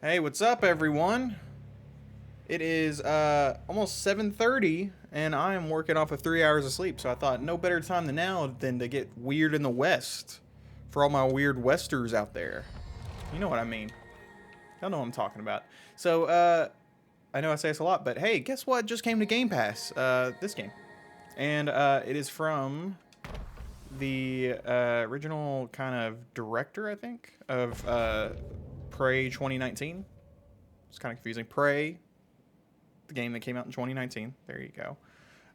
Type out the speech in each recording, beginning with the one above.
Hey, what's up, everyone? It is almost 7:30, and I am working off of 3 hours of sleep. So I thought no better time than now than to get weird in the West for all my weird Westers out there. You know what I mean? Y'all know what I'm talking about. So I know I say this a lot, but hey, guess what? Just came to Game Pass. This game, and it is from the original kind of director, I think, of Prey 2019. It's kind of confusing. Prey, the game that came out in 2019. There you go.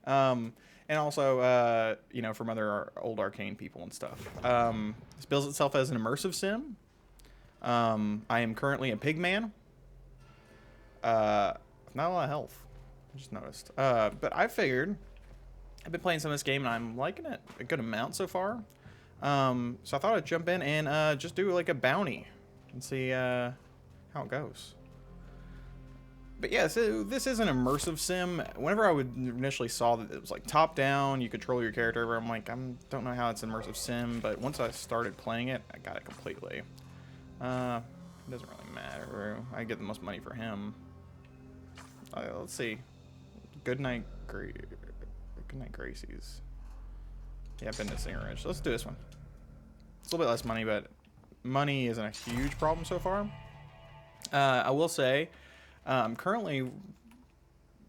And also, from other old arcane people and stuff. This bills itself as an immersive sim. I am currently a pig man. Not a lot of health. I just noticed. But I figured I've been playing some of this game and I'm liking it a good amount so far. So I thought I'd jump in and just do like a bounty and see how it goes. But yeah, so this is an immersive sim. Whenever I would initially saw that it was like top down, you control your character, I'm like, don't know how it's an immersive sim. But once I started playing it, I got it completely. It doesn't really matter. I get the most money for him. Let's see. Goodnight Gracie's. Yeah, I've been to Singer Ridge. Let's do this one. It's a little bit less money, but money isn't a huge problem so far. I will say, I'm currently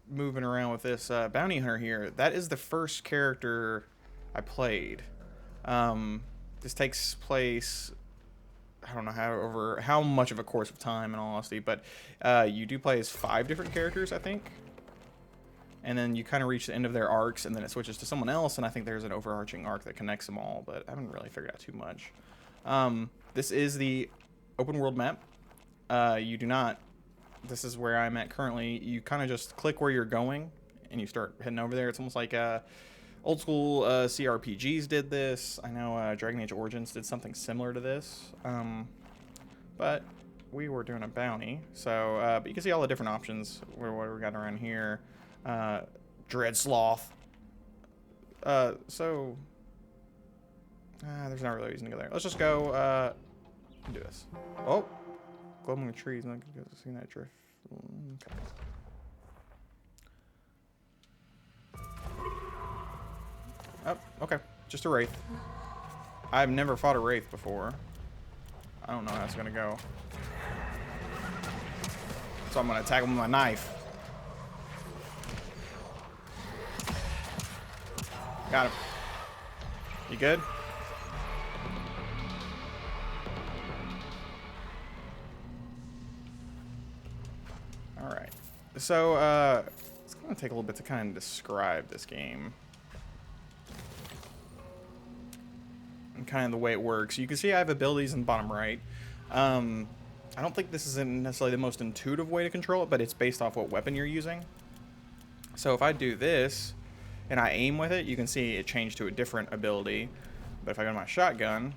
moving around with this bounty hunter here. That is the first character I played. This takes place, I don't know how much of a course of time, in all honesty, but you do play as 5 different characters, I think. And then you kind of reach the end of their arcs, and then it switches to someone else, and I think there's an overarching arc that connects them all, but I haven't really figured out too much. This is the open world map. You do not... This is where I'm at currently. You kind of just click where you're going, and you start heading over there. It's almost like old school CRPGs did this. I know Dragon Age Origins did something similar to this. But we were doing a bounty, so but you can see all the different options. What we got around here. Dread Sloth. There's not really a reason to go there. Let's just go do this. Oh, glow among the trees. I'm not gonna see that drift. Okay. Oh, okay. Just a wraith. I've never fought a wraith before. I don't know how it's gonna go. So I'm gonna attack him with my knife. Got him. You good? Alright. So, it's going to take a little bit to kind of describe this game. And kind of the way it works. You can see I have abilities in the bottom right. I don't think this is necessarily the most intuitive way to control it, but it's based off what weapon you're using. So if I do this, and I aim with it, you can see it changed to a different ability. But if I go to my shotgun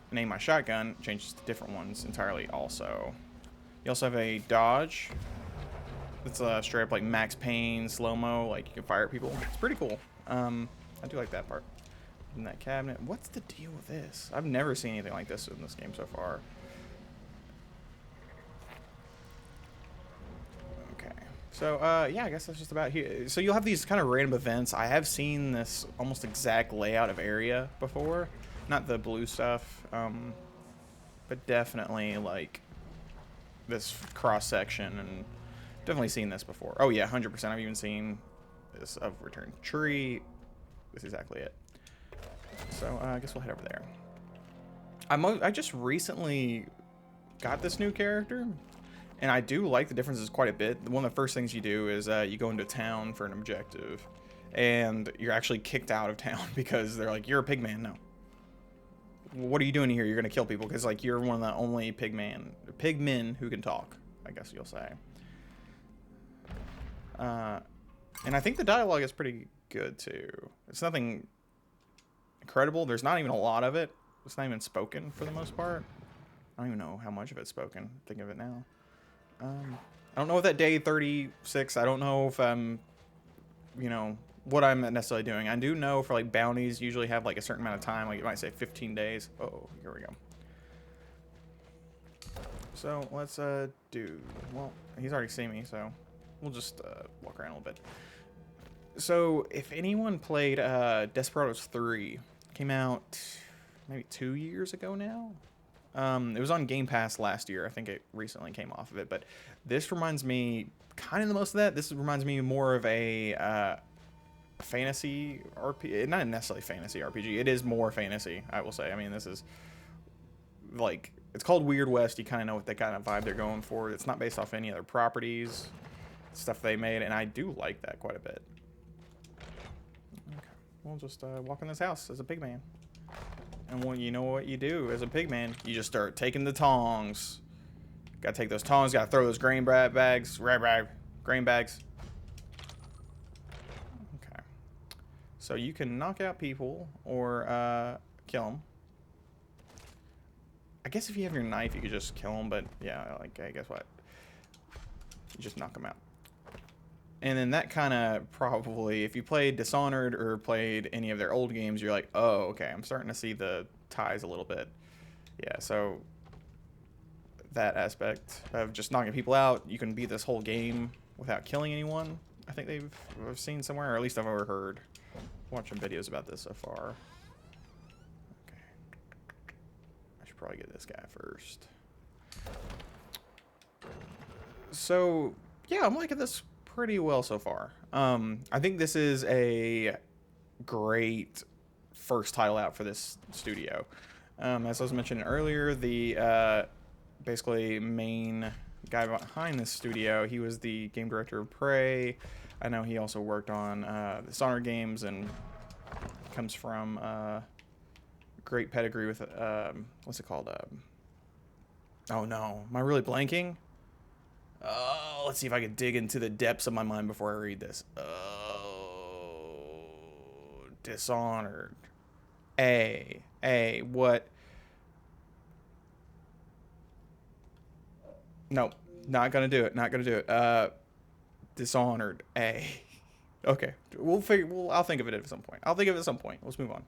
and aim my shotgun, it changes to different ones entirely also. You also have a dodge. It's straight up like max pain, slow-mo, like you can fire at people. It's pretty cool. I do like that part. In that cabinet. What's the deal with this? I've never seen anything like this in this game so far. So, yeah, I guess that's just about here. So you'll have these kind of random events. I have seen this almost exact layout of area before. Not the blue stuff, but definitely, like, this cross-section, and definitely seen this before. Oh, yeah, 100%. I've even seen this of Return Tree. This is exactly it. So, I guess we'll head over there. I just recently got this new character. And I do like the differences quite a bit. One of the first things you do is you go into town for an objective. And you're actually kicked out of town because they're like, you're a pigman. No. What are you doing here? You're going to kill people because like you're one of the only pigmen who can talk, I guess you'll say. And I think the dialogue is pretty good too. It's nothing incredible. There's not even a lot of it. It's not even spoken for the most part. I don't even know how much of it's spoken. Think of it now. I don't know if that day 36, I don't know if I'm, what I'm necessarily doing. I do know for like bounties usually have like a certain amount of time, like it might say 15 days. Oh, here we go. So let's do. Well, he's already seen me, so we'll just walk around a little bit. So if anyone played Desperados 3, came out maybe 2 years ago now. It was on Game Pass last year. I think it recently came off of it, but this reminds me kind of the most of that. This reminds me more of a fantasy RPG, not necessarily fantasy RPG. It is more fantasy, I will say. I mean, this is like, it's called Weird West. You kind of know what the kind of vibe they're going for. It's not based off any other properties, stuff they made, and I do like that quite a bit. Okay, we'll just walk in this house as a pig man. And when you know what you do as a pig man, you just start taking the tongs. Gotta take those tongs, gotta throw those grain bags, grain bags. Okay. So you can knock out people or kill them. I guess if you have your knife, you could just kill them, but yeah, like, I guess what? You just knock them out. And then that kind of probably, if you played Dishonored or played any of their old games, you're like, oh, okay, I'm starting to see the ties a little bit. Yeah, so that aspect of just knocking people out, you can beat this whole game without killing anyone. I think I've seen somewhere, or at least I've overheard watching videos about this so far. Okay. I should probably get this guy first. So, yeah, I'm liking this pretty well so far. I think this is a great first title out for this studio. As I was mentioning earlier, the basically main guy behind this studio, he was the game director of Prey. I know he also worked on the Dishonored games and comes from great pedigree with what's it called? Oh no, am I really blanking? Oh, let's see if I can dig into the depths of my mind before I read this. Oh, Dishonored. What? Nope, not gonna do it. Not gonna do it. Dishonored. Okay, we'll figure. I'll think of it at some point. I'll think of it at some point. Let's move on.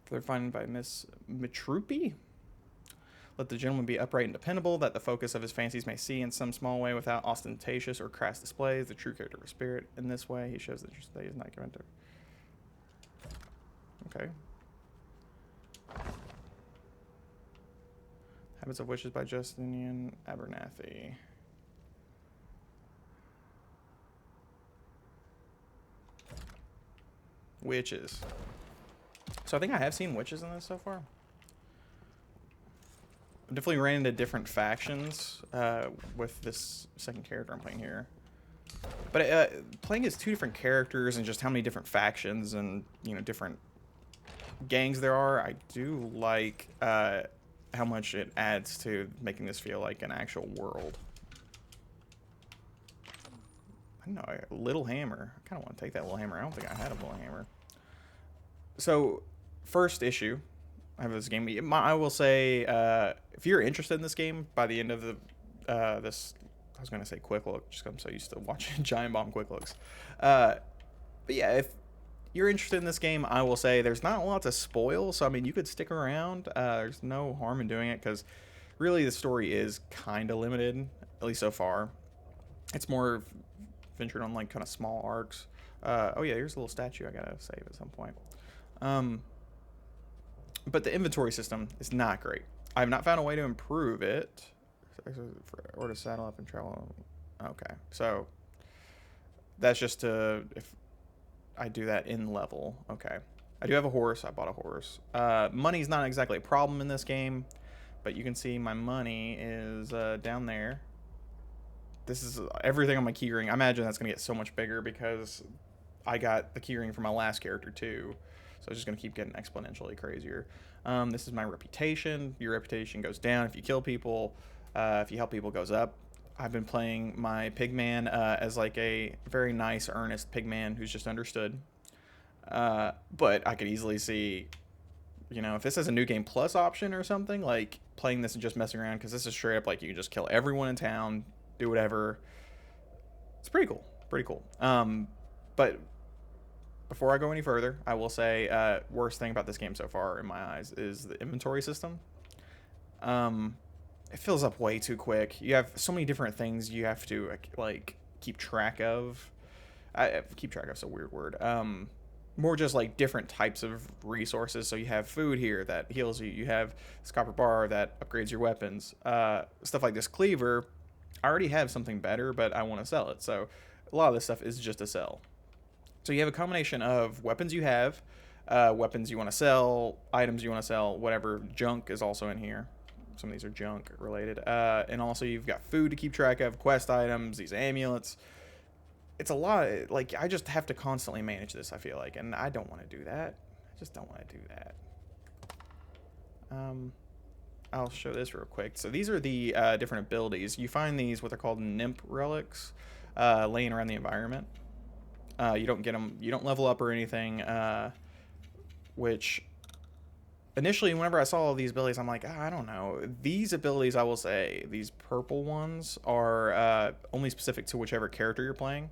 Further finding by Miss Mitrupi. Let the gentleman be upright and dependable, that the focus of his fancies may see in some small way without ostentatious or crass displays the true character of his spirit. In this way, he shows that he is not given to. Okay. Habits of Wishes by Justinian Abernathy. Witches. So I think I have seen witches in this so far. Definitely ran into different factions with this second character I'm playing here. But playing as two different characters and just how many different factions and, you know, different gangs there are, I do like how much it adds to making this feel like an actual world. I don't know, a little hammer. I kind of want to take that little hammer. I don't think I had a little hammer. So, first issue I have this game. I will say, if you're interested in this game, by the end of the this, I was gonna say quick look, just 'cause I'm so used to watching Giant Bomb quick looks. But yeah, if you're interested in this game, I will say there's not a lot to spoil. So I mean, you could stick around. There's no harm in doing it because really the story is kind of limited, at least so far. It's more ventured on like kind of small arcs. Oh yeah, here's a little statue I gotta save at some point. But the inventory system is not great. I have not found a way to improve it. Or to saddle up and travel. Okay, so that's just to, if I do that in level. Okay, I do have a horse. I bought a horse. Money's not exactly a problem in this game, but you can see my money is down there. This is everything on my keyring. I imagine that's gonna get so much bigger because I got the keyring for my last character too. So it's just going to keep getting exponentially crazier. This is my reputation. Your reputation goes down if you kill people. If you help people, it goes up. I've been playing my pigman as like a very nice, earnest pigman who's just understood. But I could easily see, you know, if this has a new game plus option or something, like playing this and just messing around, because this is straight up like you can just kill everyone in town, do whatever. It's pretty cool. Pretty cool. But before I go any further, I will say worst thing about this game so far, in my eyes, is the inventory system. it fills up way too quick. You have so many different things you have to like keep track of. Keep track of is a weird word. More just like different types of resources. So you have food here that heals you. You have this copper bar that upgrades your weapons. Stuff like this cleaver. I already have something better, but I want to sell it. So a lot of this stuff is just to sell. So you have a combination of weapons you have, weapons you want to sell, items you want to sell, whatever. Junk is also in here. Some of these are junk related. And also you've got food to keep track of, quest items, these amulets. It's a lot. Like, I just have to constantly manage this, I feel like, and I don't want to do that. I just don't want to do that. I'll show this real quick. So these are the different abilities. You find these, what they're called nymph relics, laying around the environment. You don't get them, you don't level up or anything, which initially, whenever I saw all these abilities, I'm like, I don't know. These abilities, I will say, these purple ones are only specific to whichever character you're playing.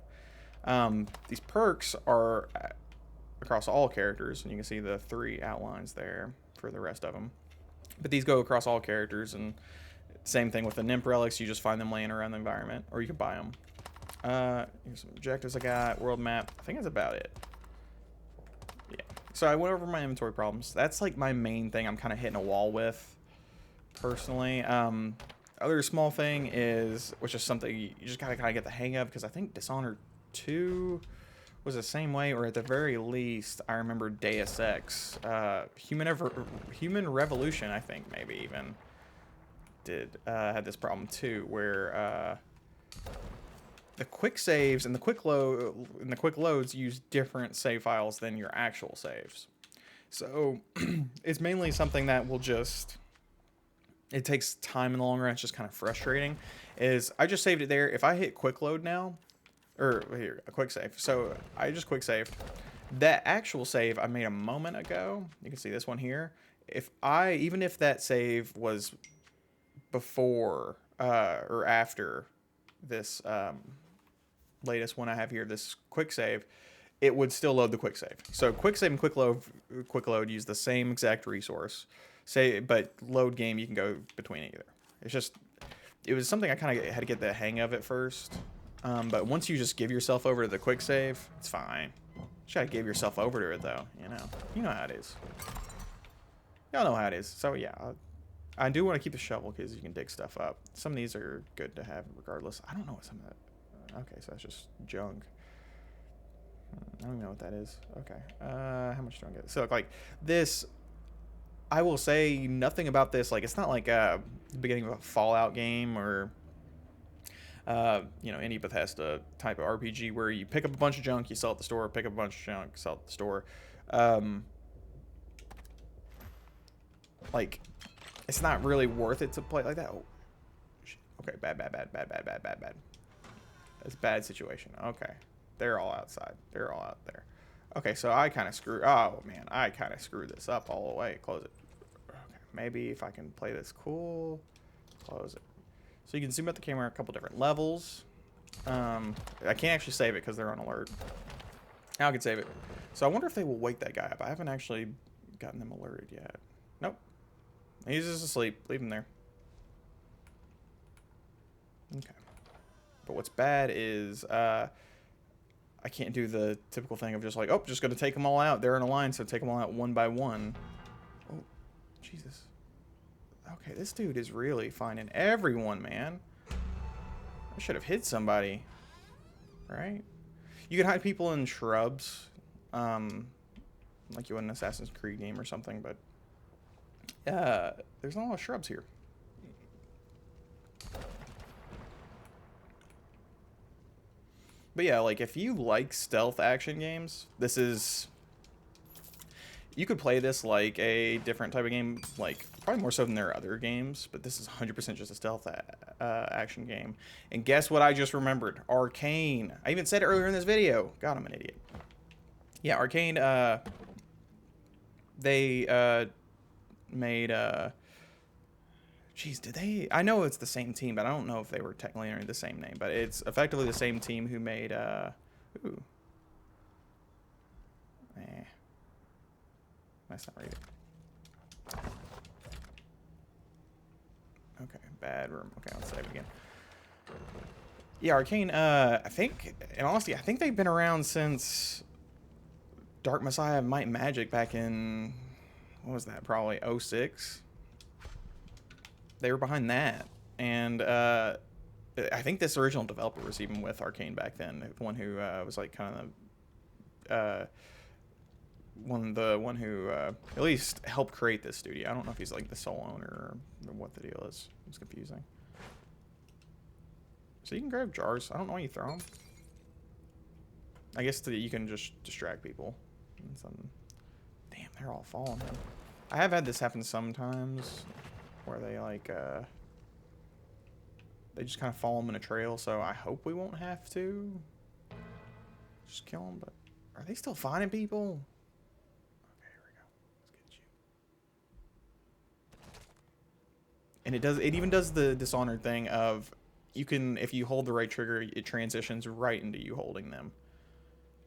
These perks are across all characters, and you can see the 3 outlines there for the rest of them. But these go across all characters, and same thing with the nymph relics. You just find them laying around the environment, or you can buy them. Here's some objectives I got, world map. I think that's about it. Yeah. So I went over my inventory problems. That's like my main thing I'm kind of hitting a wall with, personally. Other small thing is, which is something you just gotta kind of get the hang of, because I think Dishonored 2 was the same way, or at the very least, I remember Deus Ex, Human Revolution, I think maybe even had this problem too, where the quick saves and the quick loads use different save files than your actual saves. So it's mainly something that will just, it takes time in the long run. It's just kind of frustrating. Is I just saved it there. If I hit quick load now, or here, a quick save. So I just quick saved. That actual save I made a moment ago, you can see this one here. Even if that save was before or after this latest one I have here, this quick save, it would still load the quick save. So quick save and quick load use the same exact resource. But load game, you can go between either. It's just, it was something I kind of had to get the hang of at first. But once you just give yourself over to the quick save, it's fine. You gotta give yourself over to it though, you know how it is. Y'all know how it is. So yeah, I do want to keep the shovel because you can dig stuff up. Some of these are good to have regardless. I don't know what some of that. Okay, so that's just junk. I don't even know what that is. Okay. How much do I get? So like this, I will say nothing about this. Like, it's not like the beginning of a Fallout game or any Bethesda type of RPG where you pick up a bunch of junk, you sell it at the store, pick up a bunch of junk, sell it at the store. Like, it's not really worth it to play like that. Oh, shit. Okay, bad. That's a bad situation. Okay, they're all outside. They're all out there. Okay, so I kind of screwed. Oh man, I kind of screwed this up all the way. Close it. Okay, maybe if I can play this cool, close it. So you can zoom out the camera a couple different levels. I can't actually save it because they're on alert. Now I can save it. So I wonder if they will wake that guy up. I haven't actually gotten them alerted yet. Nope. He's just asleep. Leave him there. Okay. But what's bad is I can't do the typical thing of just like, oh, just going to take them all out. They're in a line, so take them all out one by one. Oh, Jesus. Okay, this dude is really finding everyone, man. I should have hit somebody. Right? You can hide people in shrubs. Like you would in an Assassin's Creed game or something, but there's not a lot of shrubs here. But yeah, like if you like stealth action games, this is, you could play this like a different type of game, like probably more so than their other games, but this is 100% just a stealth action game. And guess what I just remembered? Arcane. I even said it earlier in this video. God, I'm an idiot. Yeah, Arcane, they made jeez, did they? I know it's the same team, but I don't know if they were technically under the same name. But it's effectively the same team who made ooh. That's not right. Okay, bad room. Okay, let's save again. Yeah, Arcane, I think, in honesty, I think they've been around since Dark Messiah Might and Magic back in, what was that, probably '06? They were behind that. And I think this original developer was even with Arcane back then. The one who was like kind of the one who at least helped create this studio. I don't know if he's like the sole owner or what the deal is. It's confusing. So you can grab jars. I don't know why you throw them. I guess you can just distract people. Damn, they're all falling. I have had this happen sometimes where they like they just kind of follow them in a trail. So I hope we won't have to just kill them. But are they still finding people? Okay, here we go. Let's get you. And it even does the Dishonored thing of you can, if you hold the right trigger, it transitions right into you holding them.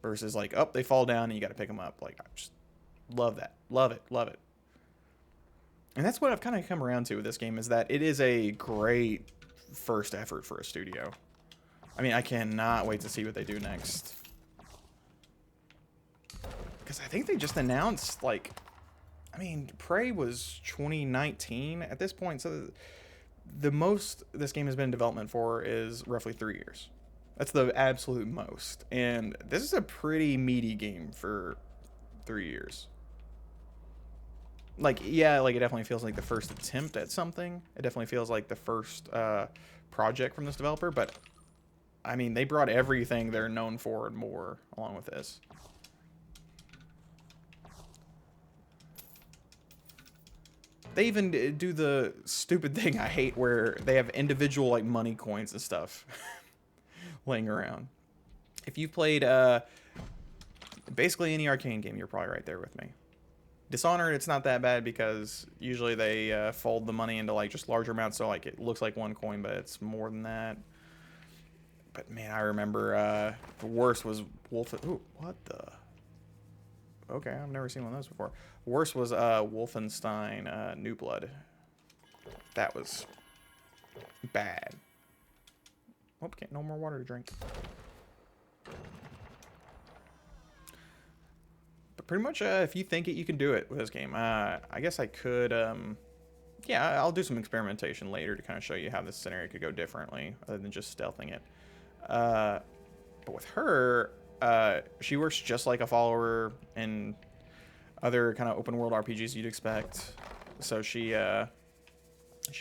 Versus like, oh, they fall down and you got to pick them up. Like, I just love that. Love it. Love it. And that's what I've kind of come around to with this game, is that it is a great first effort for a studio. I mean, I cannot wait to see what they do next. Because I think they just announced, like, I mean, Prey was 2019 at this point, so the most this game has been in development for is roughly 3 years. That's the absolute most. And this is a pretty meaty game for 3 years. Like, yeah, like it definitely feels like the first attempt at something. It definitely feels like the first project from this developer. But, I mean, they brought everything they're known for and more along with this. They even do the stupid thing I hate where they have individual, like, money coins and stuff laying around. If you've played basically any Arcane game, you're probably right there with me. Dishonored, it's not that bad because usually they fold the money into, like, just larger amounts, so, like, it looks like one coin, but it's more than that. But, man, I remember the worst was Ooh, what the... Okay, I've never seen one of those before. Worst was Wolfenstein New Blood. That was bad. Oh, can't, no more water to drink. But pretty much, if you think it, you can do it with this game. I guess I could, yeah, I'll do some experimentation later to kind of show you how this scenario could go differently, other than just stealthing it. But with her, she works just like a follower in other kind of open world RPGs you'd expect. So she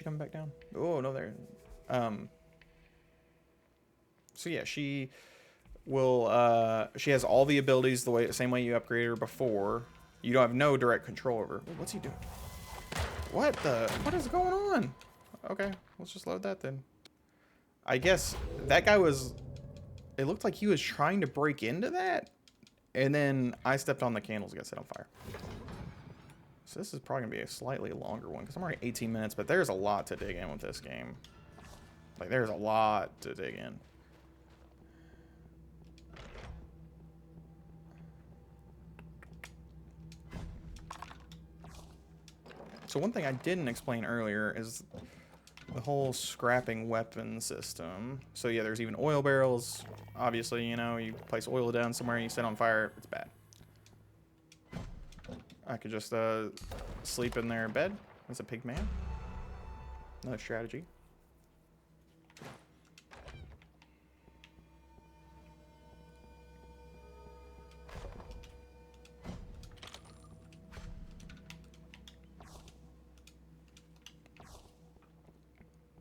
coming back down? Oh no, there. So yeah, she will. She has all the abilities the same way you upgraded her before. You don't have no direct control over. Ooh, what's he doing? What is going on? Okay, let's just load that then. I guess that guy was. It looked like he was trying to break into that, and then I stepped on the candles and got set on fire. So this is probably gonna be a slightly longer one because I'm already 18 minutes, but there's a lot to dig in with this game. Like, there's a lot to dig in. So one thing I didn't explain earlier is the whole scrapping weapon system. So yeah, there's even oil barrels. Obviously, you know, you place oil down somewhere, you set on fire, it's bad. I could just sleep in their bed as a pig man. Another strategy.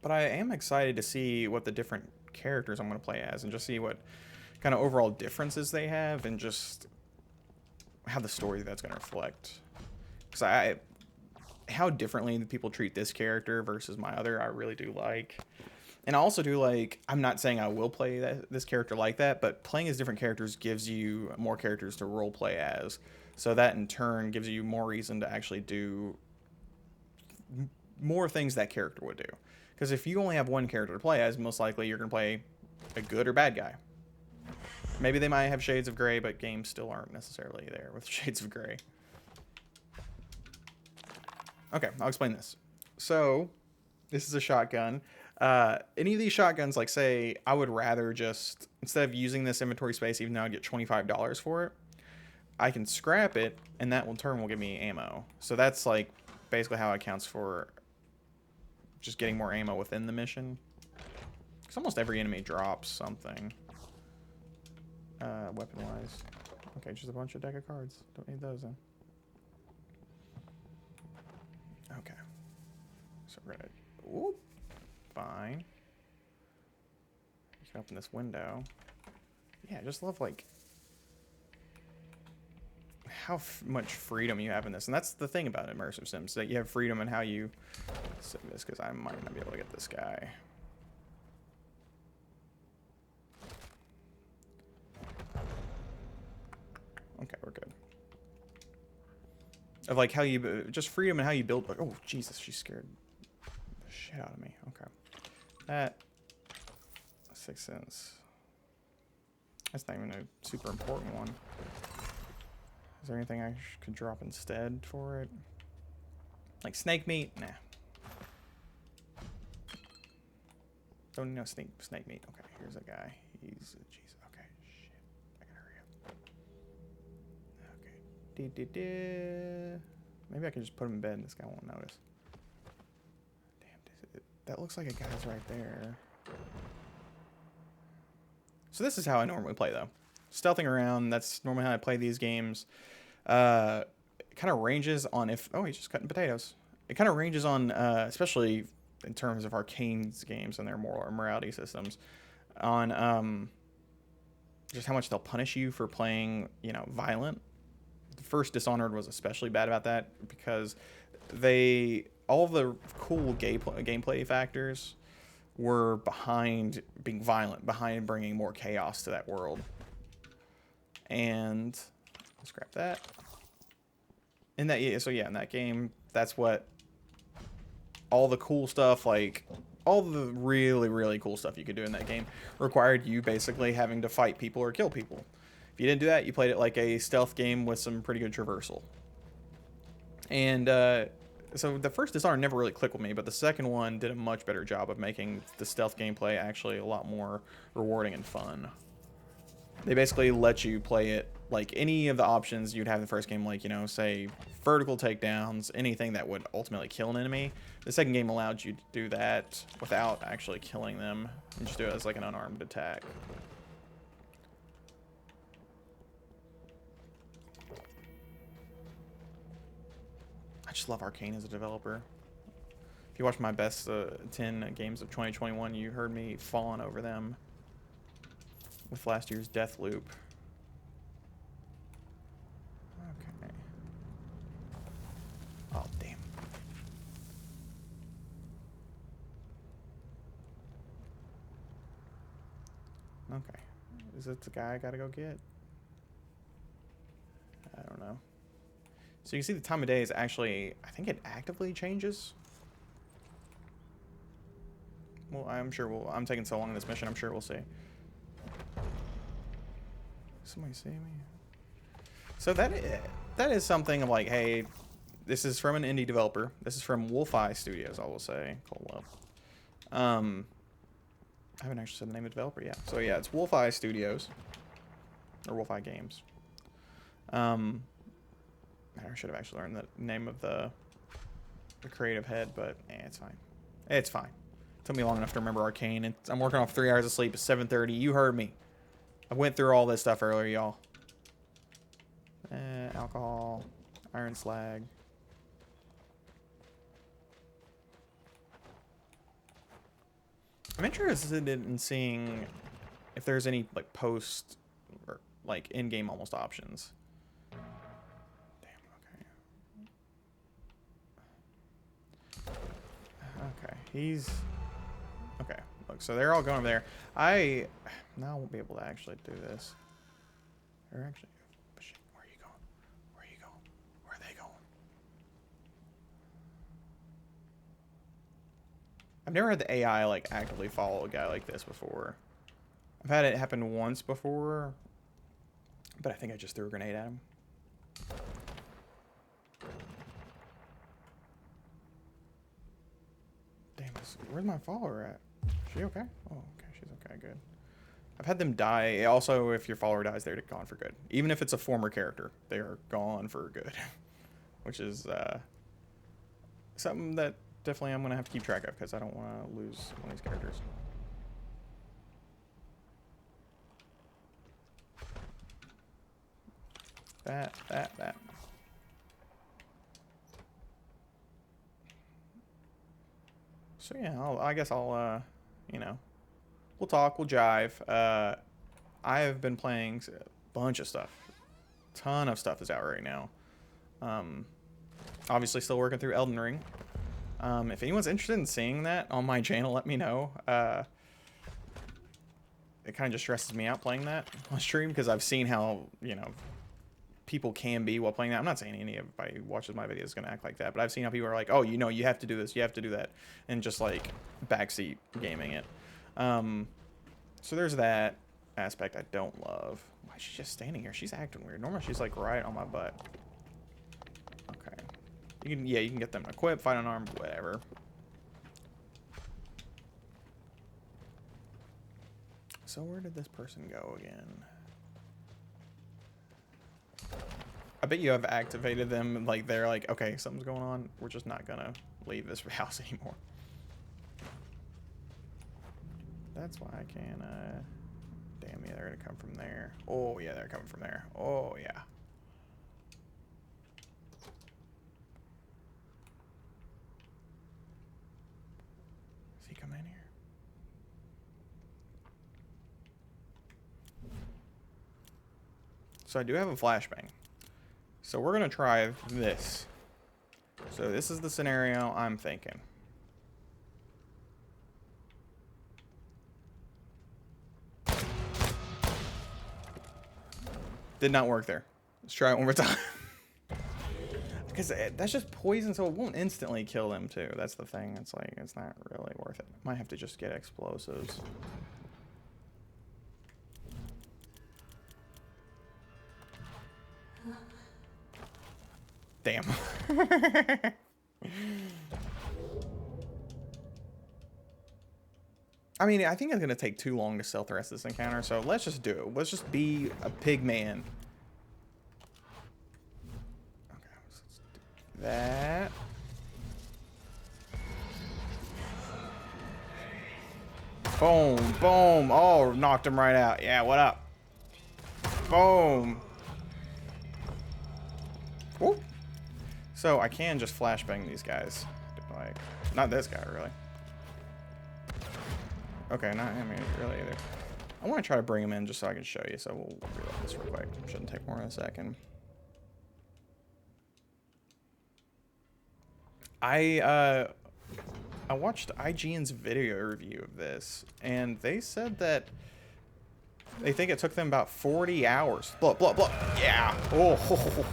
But I am excited to see what the different characters I'm going to play as, and just see what kind of overall differences they have, and just how the story that's going to reflect. Because how differently people treat this character versus my other, I really do like. And I also do like, I'm not saying I will play this character like that, but playing as different characters gives you more characters to role play as. So that in turn gives you more reason to actually do more things that character would do. Because if you only have one character to play as, most likely you're going to play a good or bad guy. Maybe they might have shades of gray, but games still aren't necessarily there with shades of gray. Okay, I'll explain this. So, This is a shotgun. Any of these shotguns, like say, I would rather just, instead of using this inventory space, even though I get $25 for it, I can scrap it, and that in turn will give me ammo. So that's like basically how it counts for just getting more ammo within the mission. Because almost every enemy drops something. Weapon-wise. Okay, just a bunch of deck of cards. Don't need those then. Okay. So we're gonna... Ooh, fine. You can open this window. Yeah, I just love, like, how much freedom you have in this. And that's the thing about immersive sims, that you have freedom in how you sim this, because I might not be able to get this guy. Okay, we're good. Of like how you, just freedom and how you build. Oh, Jesus, she scared the shit out of me. Okay. That, 6 cents. That's not even a super important one. Is there anything I could drop instead for it? Like snake meat? Nah. Don't know snake meat. Okay, here's a guy. He's jeez. Okay, shit. I gotta hurry up. Okay. Maybe I can just put him in bed and this guy won't notice. Damn, that looks like a guy's right there. So this is how I normally play though. Stealthing around, that's normally how I play these games. It kind of ranges on if... Oh, he's just cutting potatoes. It kind of ranges on, especially in terms of Arcane's games and their moral morality systems, on just how much they'll punish you for playing, you know, violent. The first Dishonored was especially bad about that because all of the cool gameplay factors were behind being violent, behind bringing more chaos to that world. And let's grab that. In that, yeah, so yeah, in that game, that's what all the cool stuff, like all the really, really cool stuff you could do in that game required you basically having to fight people or kill people. If you didn't do that, you played it like a stealth game with some pretty good traversal. And so the first Dishonored never really clicked with me, but the second one did a much better job of making the stealth gameplay actually a lot more rewarding and fun. They basically let you play it like any of the options you'd have in the first game, like, you know, say vertical takedowns, anything that would ultimately kill an enemy. The second game allowed you to do that without actually killing them and just do it as like an unarmed attack. I just love Arcane as a developer. If you watch my best 10 games of 2021, you heard me fawn over them with last year's Deathloop. Okay. Oh, damn. Okay. Is it the guy I gotta go get? I don't know. So you can see the time of day is actually, I think it actively changes. Well, I'm sure I'm taking so long in this mission, I'm sure we'll see. Somebody see me? So that is something of like, hey, this is from an indie developer. This is from Wolf-Eye Studios, I will say. I haven't actually said the name of the developer yet. So yeah, it's Wolf-Eye Studios. Or Wolf-Eye Games. I should have actually learned the name of the creative head, but it's fine. It's fine. It took me long enough to remember Arcane. I'm working off 3 hours of sleep. It's 7:30. You heard me. I went through all this stuff earlier, y'all. Alcohol, iron slag. I'm interested in seeing if there's any like post or like in-game almost options. Okay, he's... Okay, look, so they're all going over there. Now I won't be able to actually do this. They're actually... Shit, where are you going? Where are you going? Where are they going? I've never had the AI, like, actively follow a guy like this before. I've had it happen once before, but I think I just threw a grenade at him. Damn, where's my follower at? Is she okay? Oh, okay, she's okay, good. I've had them die. Also, if your follower dies, they're gone for good. Even if it's a former character, they are gone for good. Which is something that definitely I'm going to have to keep track of, because I don't want to lose one of these characters. That. So yeah, I guess I'll, you know, we'll talk, we'll jive. I have been playing a bunch of stuff. Ton of stuff is out right now. Obviously still working through Elden Ring. If anyone's interested in seeing that on my channel, let me know. It kind of just stresses me out playing that on stream, because I've seen how, you know, people can be while playing that. I'm not saying anybody who watches my videos is going to act like that, but I've seen how people are like, oh, you know, you have to do this, you have to do that, and just like backseat gaming it. So there's that aspect I don't love. Why is she just standing here? She's acting weird. Normally she's like right on my butt. Okay. You can get them equipped, fight unarmed, whatever. So where did this person go again? I bet you have activated them, like they're like, okay, something's going on. We're just not gonna leave this house anymore. That's why I can, damn, yeah, they're gonna come from there. Oh, yeah, they're coming from there. Oh, yeah. Is he coming in here? So I do have a flashbang. So we're gonna try this. So this is the scenario I'm thinking. Did not work there. Let's try it one more time. Because that's just poison, so it won't instantly kill them too. That's the thing. It's like, it's not really worth it. Might have to just get explosives. Damn. I mean, I think it's going to take too long to stealth the rest of this encounter, so let's just do it. Let's just be a pig man. Okay, let's do that. Boom, boom. Oh, knocked him right out. Yeah, what up? Boom. Whoop. So I can just flashbang these guys. Like, not this guy, really. Okay, not him really either. I want to try to bring him in just so I can show you. So we'll reload this real quick. Shouldn't take more than a second. I watched IGN's video review of this, and they said that they think it took them about 40 hours. Blow, blow, blow. Yeah. Oh.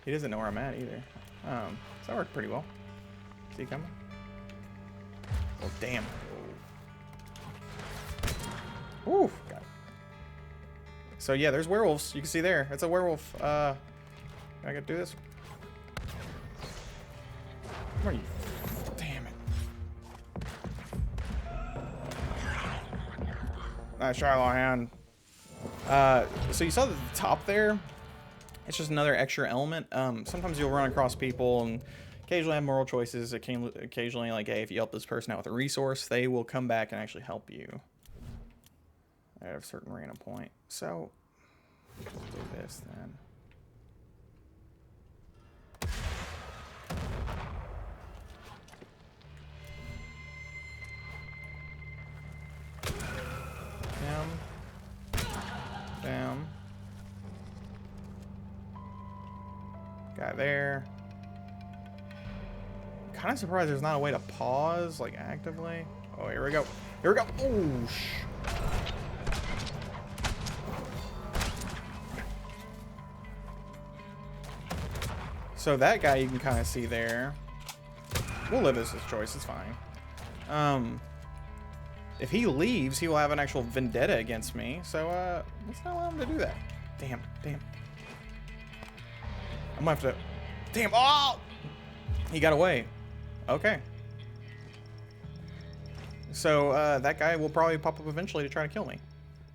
He doesn't know where I'm at either. So that worked pretty well. Is he coming? Oh, damn. Ooh, got it. So yeah, there's werewolves. You can see there. It's a werewolf. I gotta do this. Where are you? Damn it. Nice try, Lawhan. So you saw the top there? It's just another extra element. Sometimes you'll run across people and occasionally have moral choices. Occasionally, like, hey, if you help this person out with a resource, they will come back and actually help you at a certain random point. So, let's do this then. Down. Guy there. Kind of surprised there's not a way to pause, like, actively. Oh, here we go. Here we go. Oh, so that guy you can kind of see there. We'll live as his choice. It's fine. If he leaves, he will have an actual vendetta against me. So, let's not allow him to do that. Damn, damn. I'm gonna have to... Damn, oh! He got away. Okay. So that guy will probably pop up eventually to try to kill me.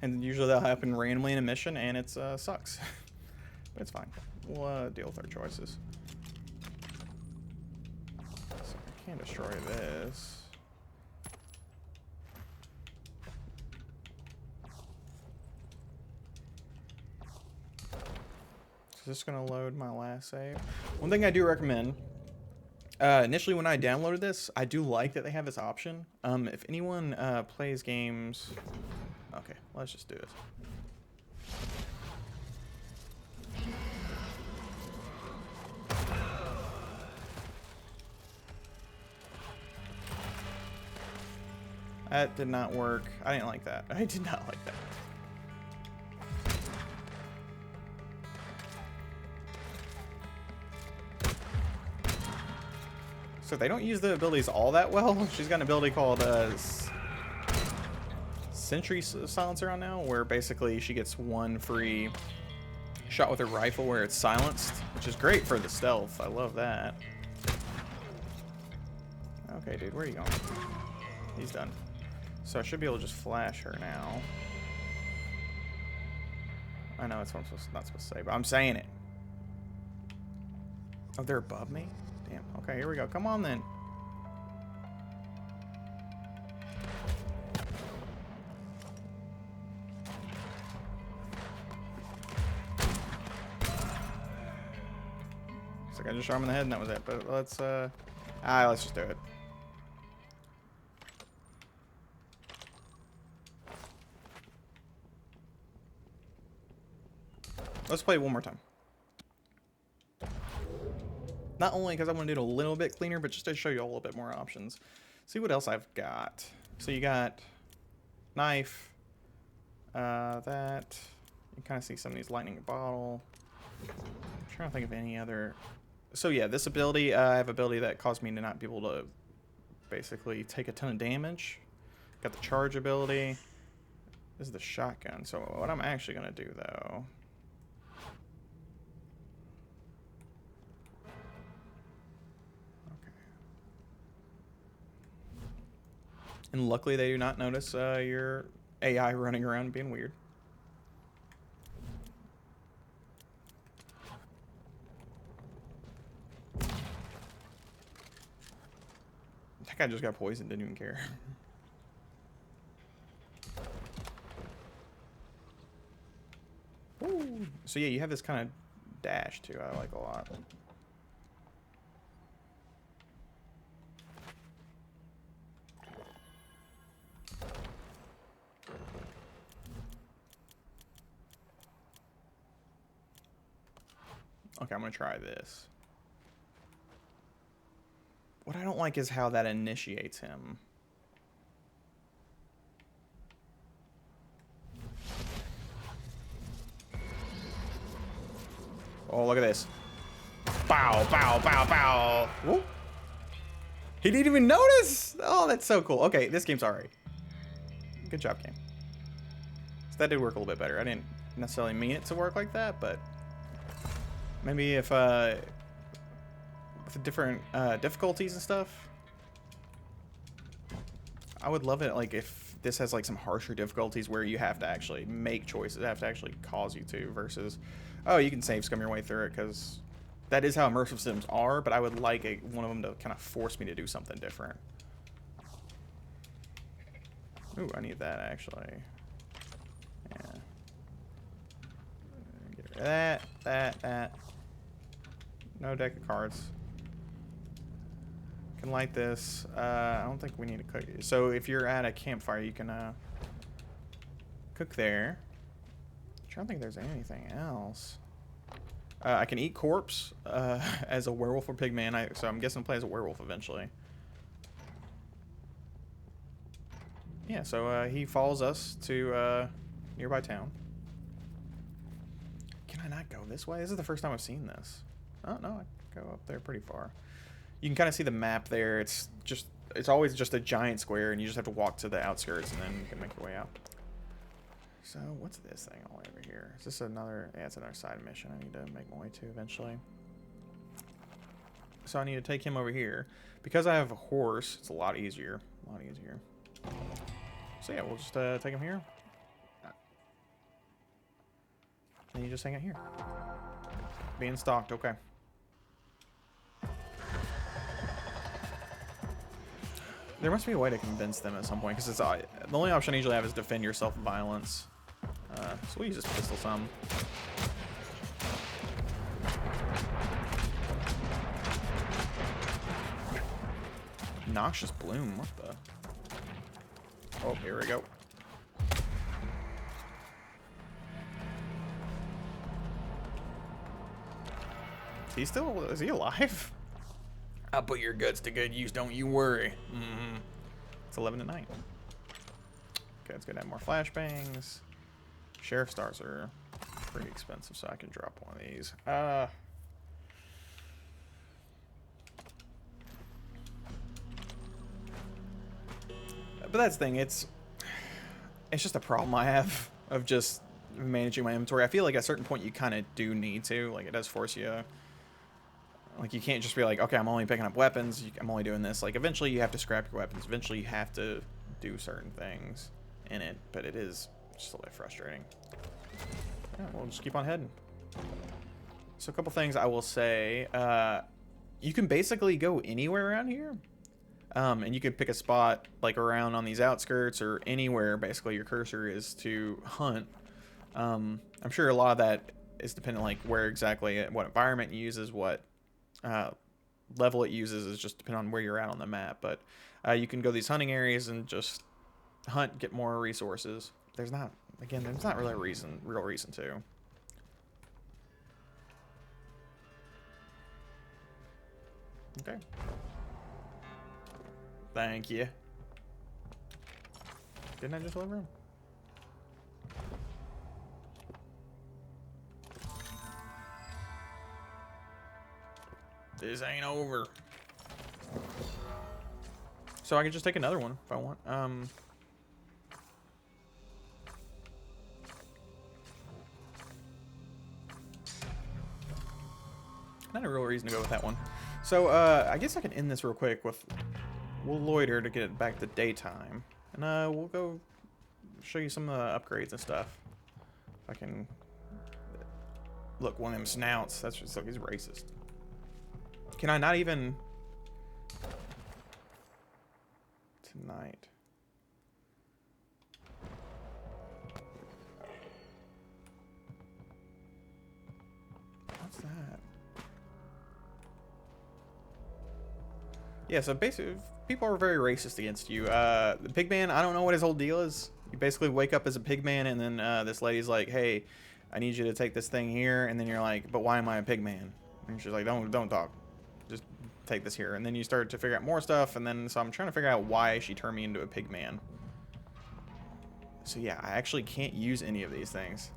And usually that'll happen randomly in a mission, and it sucks. But it's fine. We'll deal with our choices. So I can destroy this. Is this going to load my last save? One thing I do recommend, initially when I downloaded this, I do like that they have this option. If anyone plays games... Okay, let's just do this. That did not work. I didn't like that. I did not like that. So they don't use the abilities all that well. She's got an ability called Sentry Silencer on now, where basically she gets one free shot with her rifle where it's silenced, which is great for the stealth. I love that. Okay, dude, where are you going? He's done. So I should be able to just flash her now. I know that's what I'm not supposed to say, but I'm saying it. Oh, they're above me? Damn. Okay, here we go. Come on, then. Looks like I just shot him in the head and that was it. But let's just do it. Let's play it one more time. Not only because I want to do it a little bit cleaner, but just to show you a little bit more options. See what else I've got. So you got knife, that. You kind of see some of these lightning bottle. I'm trying to think of any other. So yeah, this ability, I have ability that caused me to not be able to basically take a ton of damage. Got the charge ability. This is the shotgun. So what I'm actually going to do though. And luckily they do not notice your AI running around being weird. That guy just got poisoned, didn't even care. Ooh. So yeah, you have this kind of dash too, I like a lot. Okay, I'm gonna try this. What I don't like is how that initiates him. Oh, look at this. Bow, bow, bow, bow. Whoop. He didn't even notice. Oh, that's so cool. Okay, this game's alright. Good job, game. So that did work a little bit better. I didn't necessarily mean it to work like that, but maybe if with the different difficulties and stuff, I would love it like if this has like some harsher difficulties where you have to actually make choices, have to actually cause you to, versus, oh, you can save scum your way through it, because that is how immersive sims are, but I would like one of them to kind of force me to do something different. Ooh, I need that actually. Yeah. Get rid of that. No deck of cards. Can light this. I don't think we need to cook it. So if you're at a campfire, you can cook there. I'm trying to think if there's anything else. I can eat corpse as a werewolf or pigman. So I'm guessing I'll play as a werewolf eventually. Yeah, so he follows us to nearby town. Can I not go this way? This is the first time I've seen this. Oh, no, I go up there pretty far. You can kind of see the map there. It's always just a giant square, and you just have to walk to the outskirts, and then you can make your way out. So, what's this thing all over here? Is this another... Yeah, it's another side mission I need to make my way to eventually. So I need to take him over here. Because I have a horse, it's a lot easier. A lot easier. So yeah, we'll just take him here. And you just hang out here. Being stalked, okay. There must be a way to convince them at some point, because it's the only option I usually have is defend yourself with violence. So we'll use this pistol some. Noxious bloom, what the? Oh, here we go. Is he alive? I'll put your guts to good use, don't you worry. Mm-hmm. It's 11 at night. Okay, it's gonna have more flashbangs. Sheriff stars are pretty expensive, so I can drop one of these. But that's the thing, it's just a problem I have of just managing my inventory. I feel like at a certain point you kind of do need to, like, it does force you. Like, you can't just be like, okay, I'm only picking up weapons, I'm only doing this. Like, eventually you have to scrap your weapons. Eventually you have to do certain things in it, but it is just a little frustrating. Yeah, we'll just keep on heading. So a couple things I will say. You can basically go anywhere around here. And you can pick a spot, like, around on these outskirts or anywhere, basically, your cursor is to hunt. I'm sure a lot of that is dependent, like, where exactly, what environment you uses, what level it uses is just depending on where you're at on the map. But you can go these hunting areas and just hunt, get more resources. There's not really a real reason to. Okay. Thank you. Didn't I just deliver him? This ain't over. So I can just take another one if I want. Not a real reason to go with that one. So I guess I can end this real quick with, we'll loiter to get it back to daytime, and we'll go show you some of the upgrades and stuff. If I can look, one of them snouts. That's just like, he's racist. Can I not even tonight? What's that? Yeah, so basically, people are very racist against you. The pigman, I don't know what his whole deal is. You basically wake up as a pigman, and then this lady's like, "Hey, I need you to take this thing here," and then you're like, "But why am I a pigman?" And she's like, "Don't talk. Just take this here." And then you start to figure out more stuff, and then so I'm trying to figure out why she turned me into a pigman. So yeah, I actually can't use any of these things.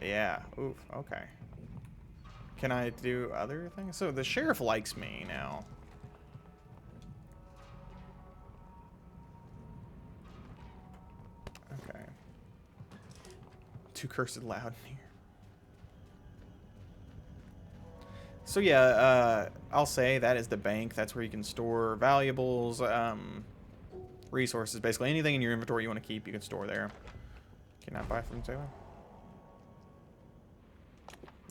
Yeah. Oof. Okay. Can I do other things? So the sheriff likes me now. Okay. Too cursed loud in here. So yeah, I'll say that is the bank. That's where you can store valuables, resources, basically anything in your inventory you want to keep, you can store there. Can I buy from Taylor?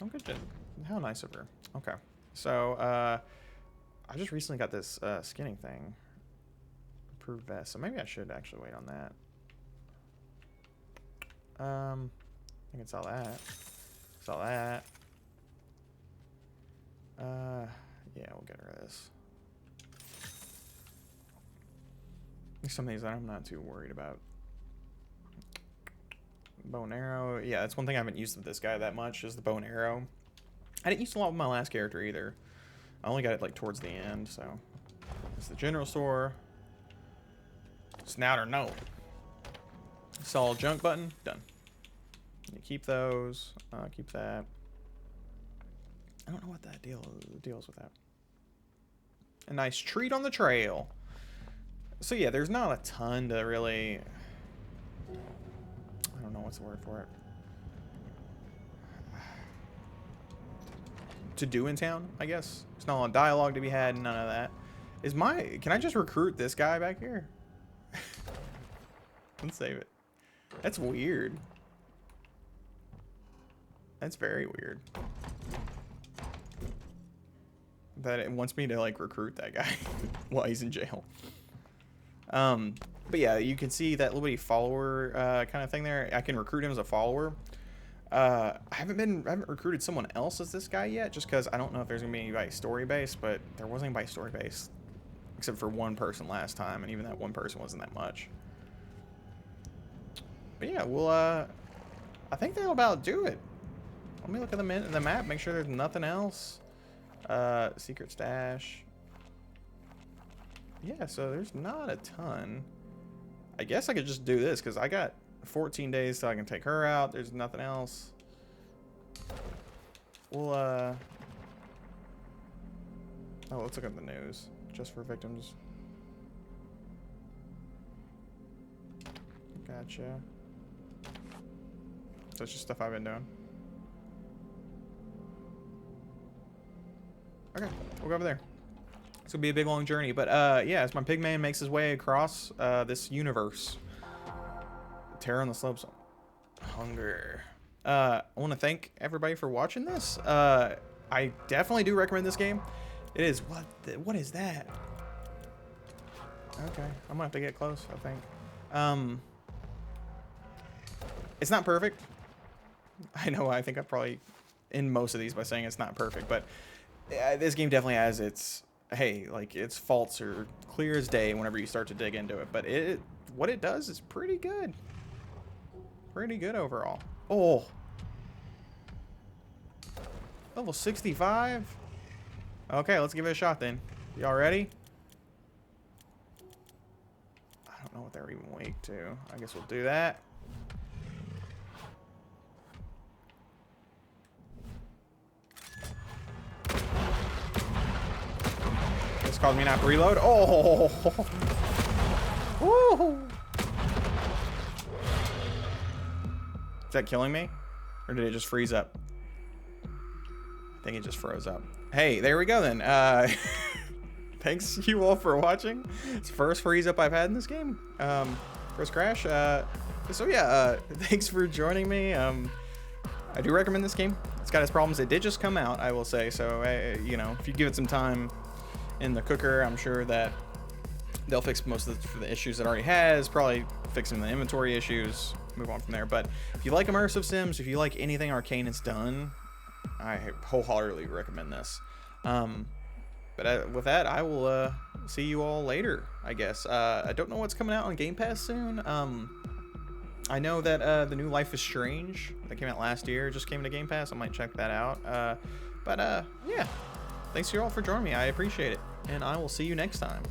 Oh, good job. How nice of her. Okay. So, I just recently got this skinning thing. Improved vest. So maybe I should actually wait on that. I can sell that. Sell that. Yeah, we'll get rid of this. Some of these I'm not too worried about. Bow and arrow. Yeah, that's one thing I haven't used with this guy that much, is the bow and arrow. I didn't use a lot with my last character either. I only got it like towards the end, so. It's the general store. Snout or no. Solid junk button. Done. You keep those. Keep that. I don't know what that deal is with that. A nice treat on the trail. So yeah, there's not a ton to really. I don't know what's the word for it. To do in town, I guess. There's not a lot of dialogue to be had, none of that. Can I just recruit this guy back here? Let's save it. That's weird. That's very weird. That it wants me to like recruit that guy while he's in jail. But yeah, you can see that little bitty follower kind of thing there. I can recruit him as a follower. I haven't recruited someone else as this guy yet, just because I don't know if there's gonna be anybody story based, but there wasn't anybody story based except for one person last time, and even that one person wasn't that much. But yeah, we'll I think that'll about do it. Let me look at the map, make sure there's nothing else. Secret stash. Yeah, so there's not a ton. I guess I could just do this because I got 14 days so I can take her out. There's nothing else. We'll oh, let's look at the news just for victims. Gotcha. So it's just stuff I've been doing. Okay, we'll go over there. It's gonna be a big long journey, but yeah, as my pig man makes his way across this universe, terror on the slopes, hunger. I want to thank everybody for watching this. I definitely do recommend this game. It is what is that? Okay, I'm gonna have to get close, I think. It's not perfect. I know. I think I probably end most of these by saying it's not perfect, but this game definitely has its its faults are clear as day whenever you start to dig into it. But what it does is pretty good. Pretty good overall. Oh, level 65. Okay, let's give it a shot then. Y'all ready? I don't know what they're even weak to. I guess we'll do that. This caused me not to reload. Oh! Woo! Is that killing me? Or did it just freeze up? I think it just froze up. Hey, there we go then. Thanks you all for watching. It's the first freeze up I've had in this game. First crash. So yeah, thanks for joining me. I do recommend this game. It's got its problems. It did just come out, I will say. So, you know, if you give it some time in the cooker, I'm sure that they'll fix most of the issues it already has. Probably fixing the inventory issues. Move on from there. But if you like immersive sims, if you like anything Arcane has done, I wholeheartedly recommend this. But with that, I will see you all later, I guess. I don't know what's coming out on Game Pass soon. I know that the new Life is Strange that came out last year just came to Game Pass. I might check that out. Yeah. Thanks you all for joining me. I appreciate it. And I will see you next time.